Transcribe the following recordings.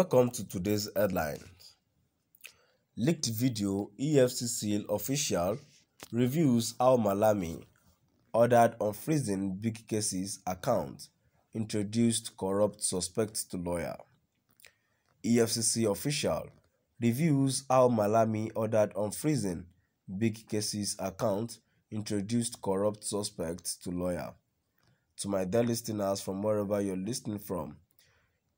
Welcome to today's headlines. Leaked video Efcc official reviews how Malami ordered unfreezing big cases account, introduced corrupt suspect to lawyer. Efcc official reviews how Malami ordered unfreezing big cases account, introduced corrupt suspect to lawyer. To my dear listeners from wherever you're listening from,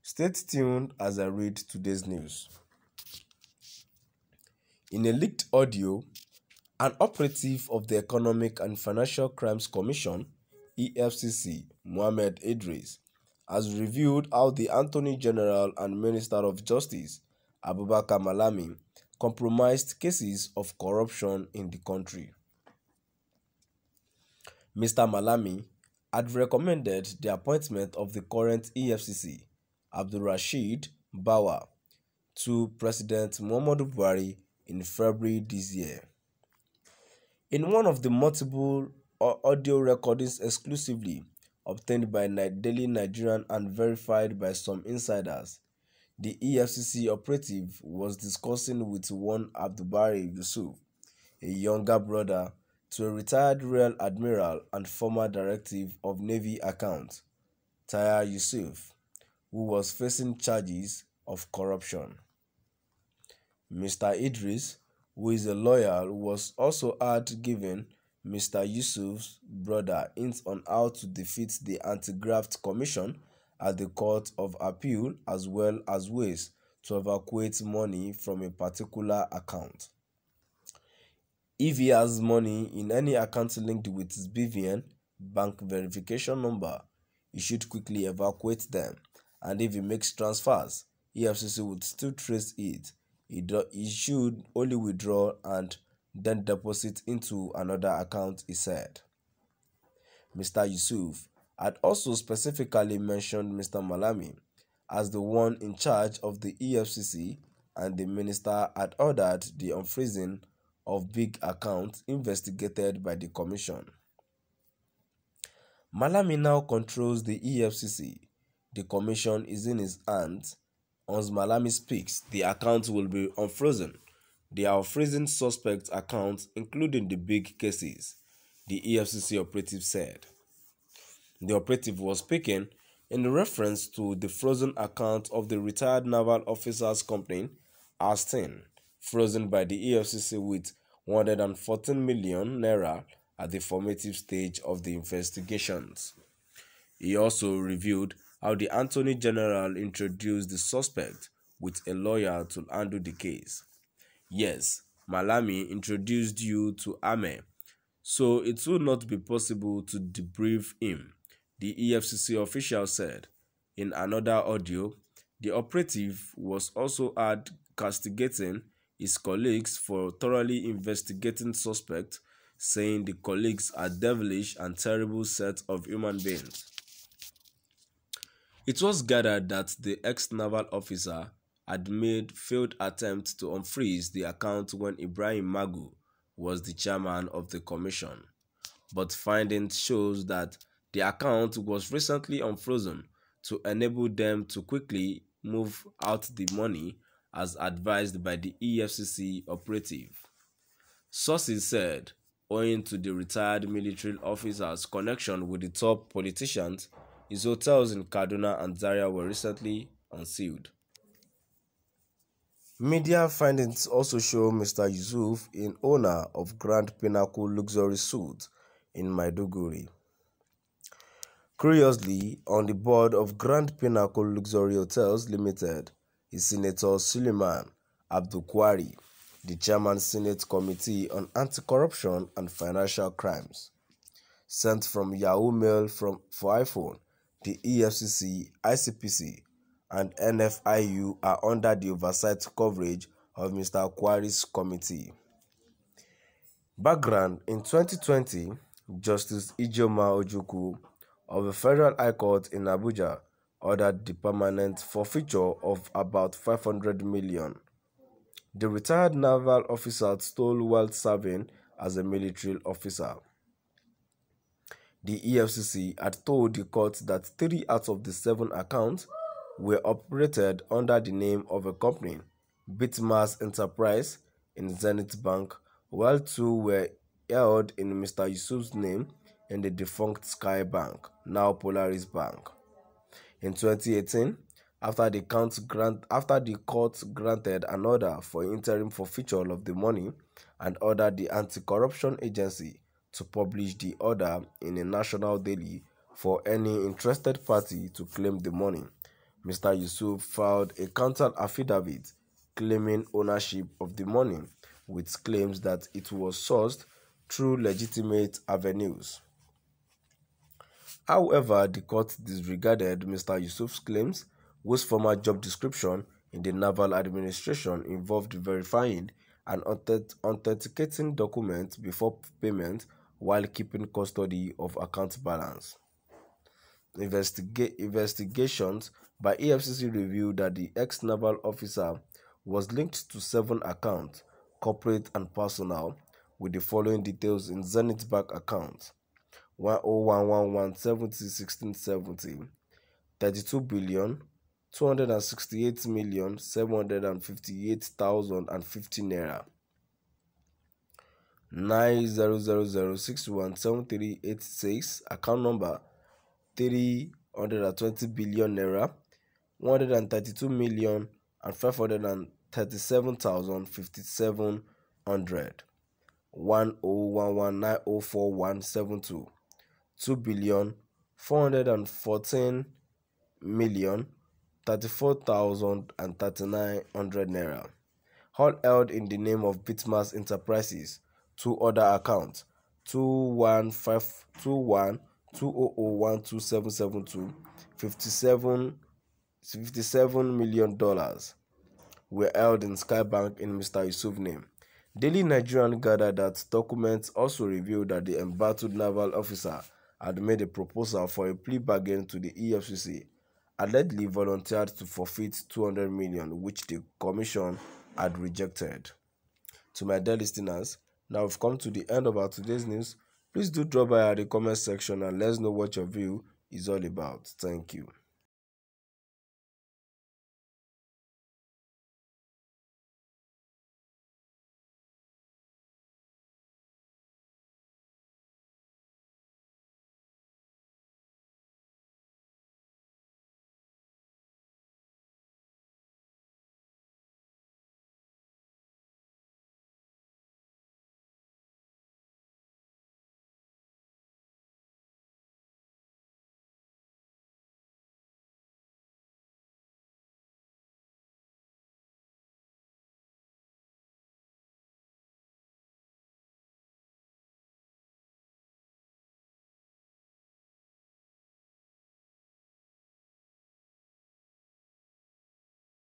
stay tuned as I read today's news. In a leaked audio, an operative of the Economic and Financial Crimes Commission, EFCC, Mohammed Idris, has revealed how the Attorney General and Minister of Justice, Abubakar Malami, compromised cases of corruption in the country. Mr. Malami had recommended the appointment of the current EFCC, Abdulrasheed Bawa, to President Muhammadu Buhari in February this year. In one of the multiple audio recordings exclusively obtained by Daily Nigerian and verified by some insiders, the EFCC operative was discussing with one Abdulbari Yusuf, a younger brother to a retired Rear Admiral and former Directive of Navy Accounts, Taher Yusuf, who was facing charges of corruption. Mr. Idris, who is a lawyer, was also had given Mr. Yusuf's brother hints on how to defeat the Anti-Graft Commission at the Court of Appeal, as well as ways to evacuate money from a particular account. If he has money in any account linked with his BVN bank verification number, he should quickly evacuate them, and if he makes transfers, EFCC would still trace it. He should only withdraw and then deposit into another account, he said. Mr. Yusuf had also specifically mentioned Mr. Malami as the one in charge of the EFCC, and the minister had ordered the unfreezing of big accounts investigated by the commission. Malami now controls the EFCC. The commission is in his hands. Once Malami speaks, the account will be unfrozen. They are freezing suspect accounts, including the big cases, the EFCC operative said. The operative was speaking in reference to the frozen account of the retired naval officers company, Astin, frozen by the EFCC with 114 million naira at the formative stage of the investigations. He also revealed how the Attorney General introduced the suspect with a lawyer to handle the case. Yes, Malami introduced you to Ame, so it will not be possible to debrief him, the EFCC official said. In another audio, the operative was also heard castigating his colleagues for thoroughly investigating suspects, saying the colleagues are devilish and terrible set of human beings. It was gathered that the ex-naval officer had made failed attempts to unfreeze the account when Ibrahim Magu was the chairman of the commission, but findings shows that the account was recently unfrozen to enable them to quickly move out the money as advised by the EFCC operative. Sources said, owing to the retired military officer's connection with the top politicians, his hotels in Kaduna and Zaria were recently unsealed. Media findings also show Mr. Yusuf in owner of Grand Pinnacle Luxury Suites in Maiduguri. Curiously, on the board of Grand Pinnacle Luxury Hotels Limited is Senator Suleiman Abdulkwari, the chairman Senate Committee on Anti-Corruption and Financial Crimes. Sent from Yahoo Mail for iPhone, the EFCC, ICPC, and NFIU are under the oversight coverage of Mr. Kwari's committee. Background: in 2020, Justice Ijoma Ojukwu of the Federal High Court in Abuja ordered the permanent forfeiture of about 500 million. The retired naval officer stole while serving as a military officer. The EFCC had told the court that 3 out of the 7 accounts were operated under the name of a company, Bitmas Enterprise, in Zenith Bank, while 2 were held in Mr. Yusuf's name in the defunct Sky Bank, now Polaris Bank. In 2018, after the court granted an order for interim forfeiture of the money and ordered the anti-corruption agency to publish the order in a national daily for any interested party to claim the money, Mr. Yusuf filed a counter affidavit claiming ownership of the money with claims that it was sourced through legitimate avenues. However, the court disregarded Mr. Yusuf's claims, whose former job description in the Naval Administration involved verifying and authenticating documents before payment while keeping custody of account balance. Investigations by Efcc revealed that the ex-naval officer was linked to 7 accounts, corporate and personal, with the following details in Zenith Bank accounts: 1011701670, 32 billion 268,758,050 naira, 9000617386, account number 320 billion naira, 132,537,057 10119044172, 2,414,034,039 naira, all held in the name of Bitmas Enterprises. 2 other accounts: 2152120012772, $57 million were held in Sky Bank in Mr. Yusuf's name. Daily Nigerian gathered that documents also revealed that the embattled naval officer had made a proposal for a plea bargain to the Efcc, allegedly volunteered to forfeit 200 million, which the commission had rejected. To my dear listeners, now we've come to the end of our today's news. Please do drop by at the comment section and let us know what your view is all about. Thank you.